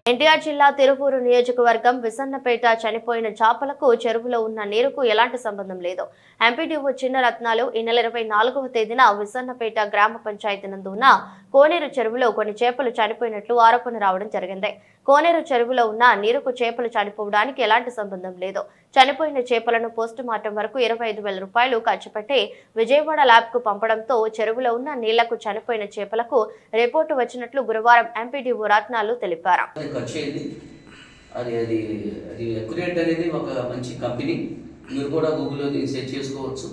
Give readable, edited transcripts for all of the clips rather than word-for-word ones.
ఎన్టీఆర్ జిల్లా తిరుపూరు నియోజకవర్గం విసన్నపేట చనిపోయిన చేపలకు చెరువులో ఉన్న నీరుకు ఎలాంటి సంబంధం లేదు. ఎంపీడీఓ చిన్న రత్నాలు ఈ నెల 24వ తేదీన విసన్నపేట గ్రామ పంచాయతీ నందు ఉన్న కోనేరు చెరువులో కొన్ని చేపలు చనిపోయినట్లు ఆరోపణ రావడం జరిగింది. కోనేరు చెరువులో ఉన్న నీరుకు చేపలు చనిపోవడానికి ఎలాంటి సంబంధం లేదు. చనిపోయిన చేపలను పోస్టు మార్టం వరకు 25,000 రూపాయలు ఖర్చు పెట్టి విజయవాడ ల్యాబ్ కు పంపడంతో చెరువులో ఉన్న నీళ్లకు చనిపోయిన చేపలకు రిపోర్టు వచ్చినట్లు గురువారం ఎంపీడీఓ రత్నాలు తెలిపారు. ఒక మంచి కంపెనీ, మీరు కూడా గూగుల్లో సెర్చ్ చేసుకోవచ్చు.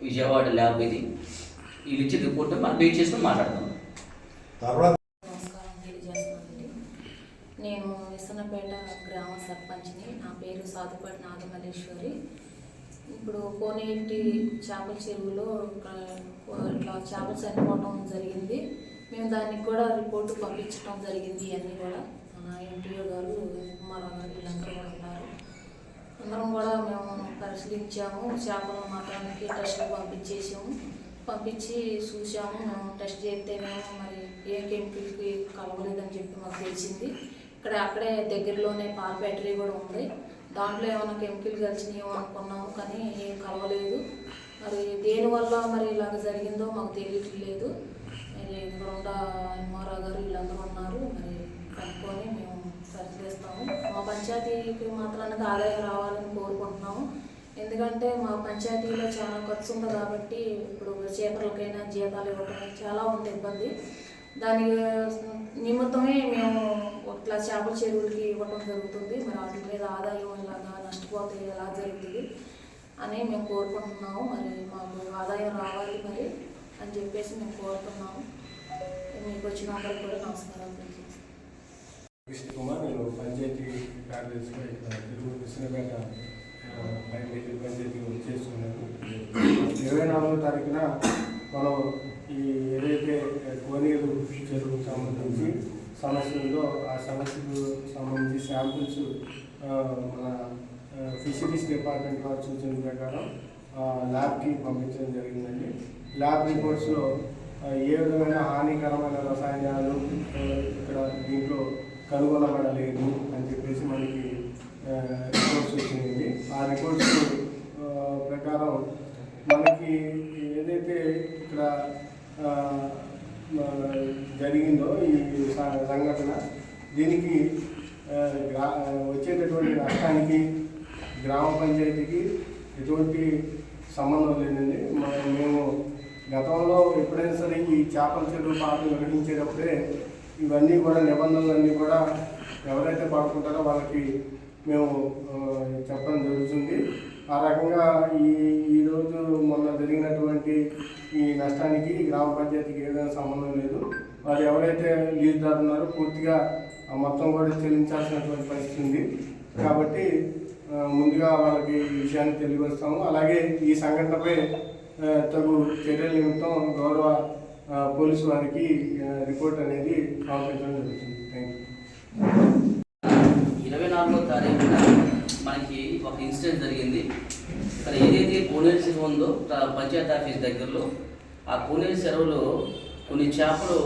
విజయవాడ ల్యాబ్ ఇది. వీళ్ళు ఇచ్చే రిపోర్ట్ మనం వెయిట్ చేసుకుని మాట్లాడదాం. నేను విసన్నపేట గ్రామ సర్పంచ్ని. నా పేరు సాధుపాటి నాగమల్లేశ్వరి. ఇప్పుడు కోనేటి చేపల చెరువులో ఇట్లా చేపలు చనిపోవడం జరిగింది. మేము దానికి కూడా రిపోర్టు పంపించడం జరిగింది. ఇవన్నీ కూడా మన ఎంపీఓ గారు కుమారావు గారు వీళ్ళందరూ కూడా ఉన్నారు. అందరం కూడా మేము పరిశీలించాము. చేపలు మాత్రానికి టెస్టులు పంపించి చూసాము. మేము టెస్ట్ చేస్తే మేము మరి ఏ కెమికల్కి కలవలేదని చెప్పి మాకు తెలిసింది. అక్కడే దగ్గరలోనే పాల బ్యాటరీ కూడా ఉంది. దాంట్లో ఏమైనా కెమికల్ కలిసినాయో అనుకున్నాము, కానీ ఏం కలవలేదు. మరి దేనివల్ల మరి ఇలాగ జరిగిందో మాకు తెలియట్లేదు. మరి ఇక్కడ ఉన్న ఎంఆర్ఓ గారు వీళ్ళందరూ ఉన్నారు. మరి కనుక్కొని మేము పరిశీలిస్తాము. మా పంచాయతీకి మాత్రానికి ఆదాయం రావాలని కోరుకుంటున్నాము. ఎందుకంటే మా పంచాయతీలో చాలా ఖర్చు ఉంది కాబట్టి ఇప్పుడు చేపలకైనా జీతాలు ఇవ్వడం చాలా ఉంది ఇబ్బంది. దాని నిమిత్తమే మేము ఇట్లా చేపల చెరువులకి ఇవ్వడం జరుగుతుంది. మరి వాటి మీద ఆదాయం ఇలాగా నష్టపోతే ఎలా జరుగుతుంది అని మేము కోరుకుంటున్నాము. మరి మాకు ఆదాయం రావాలి మరి అని చెప్పేసి మేము కోరుతున్నాము. మీకు వచ్చిన అందరికి కూడా నమస్కారాలు తెలియజేస్తాను. కృష్ణ కుమార్, నేను పంచాయతీ కార్యదర్శిగా ఇక్కడ తిరుగు విసన్నపేట పంచాయతీ చేస్తున్నాను. 24వ తారీఖున మనం ఈ ఏదైతే కోనేరు చెరువుకు సంబంధించి సమస్య ఉందో ఆ సమస్యకు సంబంధించి శాంపిల్స్ మన ఫిషరీస్ డిపార్ట్మెంట్ వారి సూచన ప్రకారం ల్యాబ్కి పంపించడం జరిగిందండి. ల్యాబ్ రిపోర్ట్స్లో ఏ విధమైన హానికరమైన రసాయనాలు ఇక్కడ దీంట్లో కనుగొనబడలేదు అని చెప్పేసి మనకి రిపోర్ట్స్ వచ్చినాయండి. ఆ రిపోర్ట్స్ ప్రకారం మనకి ఏదైతే ఇక్కడ జరిగిందో ఈ సంఘటన, దీనికి వచ్చేటటువంటి నష్టానికి గ్రామ పంచాయతీకి ఎటువంటి సంబంధం లేదండి. మేము గతంలో ఎప్పుడైనా సరే ఈ చేపల చెరువు పాటలు నిర్వహించేటప్పుడే ఇవన్నీ కూడా నిబంధనలన్నీ కూడా ఎవరైతే పాడుకుంటారో వాళ్ళకి మేము చెప్పడం జరుగుతుంది. ఆ రకంగా ఈరోజు మొన్న జరిగినటువంటి ఈ నష్టానికి గ్రామ పంచాయతీకి ఏదైనా సంబంధం లేదు. వారు ఎవరైతే లీజుదారు ఉన్నారో పూర్తిగా మొత్తం కూడా చెల్లించాల్సినటువంటి పరిస్థితి ఉంది. కాబట్టి ముందుగా వాళ్ళకి ఈ విషయాన్ని తెలియపరుస్తాము. అలాగే ఈ సంఘటనపై తగు చర్యల నిమిత్తం గౌరవ పోలీసు వారికి రిపోర్ట్ అనేది పంపించడం జరుగుతుంది. Thank you. 24వ తారీఖున మనకి ఒక ఇన్సిడెంట్ జరిగింది. ఇక్కడ ఏదైతే కోనేరు చెరువు ఉందో పంచాయతీ ఆఫీస్ దగ్గరలో ఆ కోనేరు చెరువులో కొన్ని చేపలు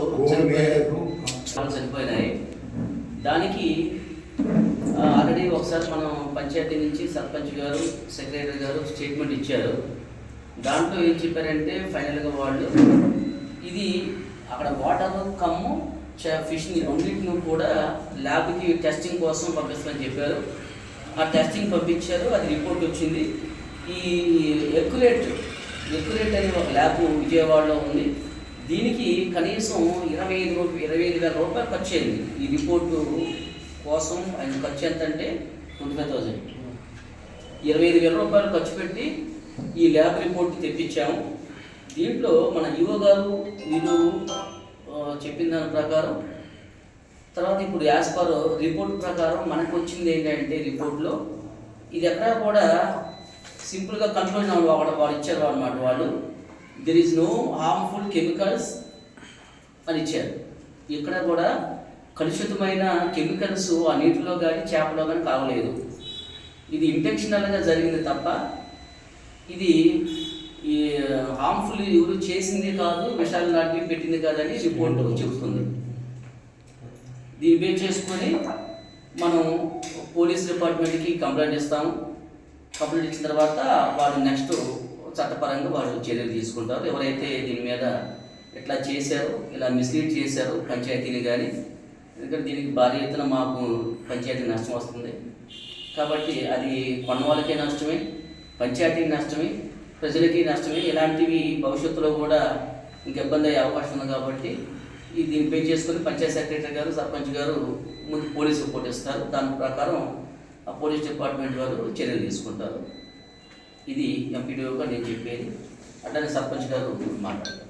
చనిపోయినాయి. దానికి ఆల్రెడీ ఒకసారి మనం పంచాయతీ నుంచి సర్పంచ్ గారు, సెక్రటరీ గారు స్టేట్మెంట్ ఇచ్చారు. దాంట్లో ఏం చెప్పారంటే ఫైనల్గా వాళ్ళు ఇది అక్కడ వాటర్ కమ్ము ఫిష్ని రెండింటిని కూడా ల్యాబ్కి టెస్టింగ్ కోసం పంపిస్తామని చెప్పారు. ఆ టెస్టింగ్ పంపించారు. అది రిపోర్ట్ వచ్చింది. ఈ ఎక్యురేట్ అనే ఒక ల్యాబ్ విజయవాడలో ఉంది. దీనికి కనీసం 25,000 రూపాయలు ఖర్చు అయింది. ఈ రిపోర్టు కోసం ఆయన ఖర్చు ఎంత అంటే 25,000. 25,000 రూపాయలు ఖర్చు పెట్టి ఈ ల్యాబ్ రిపోర్ట్ తెప్పించాము. దీంట్లో మన ఈఓ గారు వీళ్ళు చెప్పిన దాని ప్రకారం తర్వాత ఇప్పుడు యాజ్ పర్ రిపోర్ట్ ప్రకారం మనకు వచ్చింది ఏంటంటే రిపోర్ట్లో ఇది ఎక్కడా కూడా సింపుల్గా కన్క్లూజన్ వాడు ఇచ్చారు అన్నమాట. వాళ్ళు there is no harmful chemicals అని ఇచ్చారు. ఇక్కడ కూడా కలుషితమైన కెమికల్స్ ఆ నీటిలో కానీ చేపలో కానీ కావలేదు. ఇది ఇంటెన్షనల్గా జరిగింది తప్ప ఇది ఈ హార్మ్ఫుల్ ఎవరు చేసింది కాదు, విషాలు లాంటివి పెట్టింది కాదని రిపోర్ట్ చెబుతుంది. దీన్ని బేస్ చేసుకొని మనం పోలీస్ డిపార్ట్మెంట్కి కంప్లైంట్ ఇస్తాము. కంప్లైంట్ ఇచ్చిన తర్వాత వాళ్ళు నెక్స్ట్ చట్టపరంగా వాళ్ళు చర్యలు తీసుకుంటారు. ఎవరైతే దీని మీద ఇట్లా చేశారో, ఇలా మిస్లీడ్ చేశారో పంచాయతీని కానీ, ఎందుకంటే దీనికి భారీ ఎత్తున మాకు పంచాయతీ నష్టం వస్తుంది కాబట్టి అది కొన్న వాళ్ళకే నష్టమే, పంచాయతీకి నష్టమే, ప్రజలకి నష్టమే. ఇలాంటివి భవిష్యత్తులో కూడా ఇంక ఇబ్బంది అయ్యే అవకాశం ఉంది కాబట్టి దీన్ని పే చేసుకొని పంచాయతీ సెక్రటరీ గారు, సర్పంచ్ గారు ముందు పోలీసు రిపోర్ట్ ఇస్తారు. దాని ప్రకారం ఆ పోలీస్ డిపార్ట్మెంట్ వారు చర్యలు తీసుకుంటారు. ఇది ఎంపీడీఓగా నేను చెప్పేది. అట్లానే సర్పంచ్ గారు మాట్లాడతారు.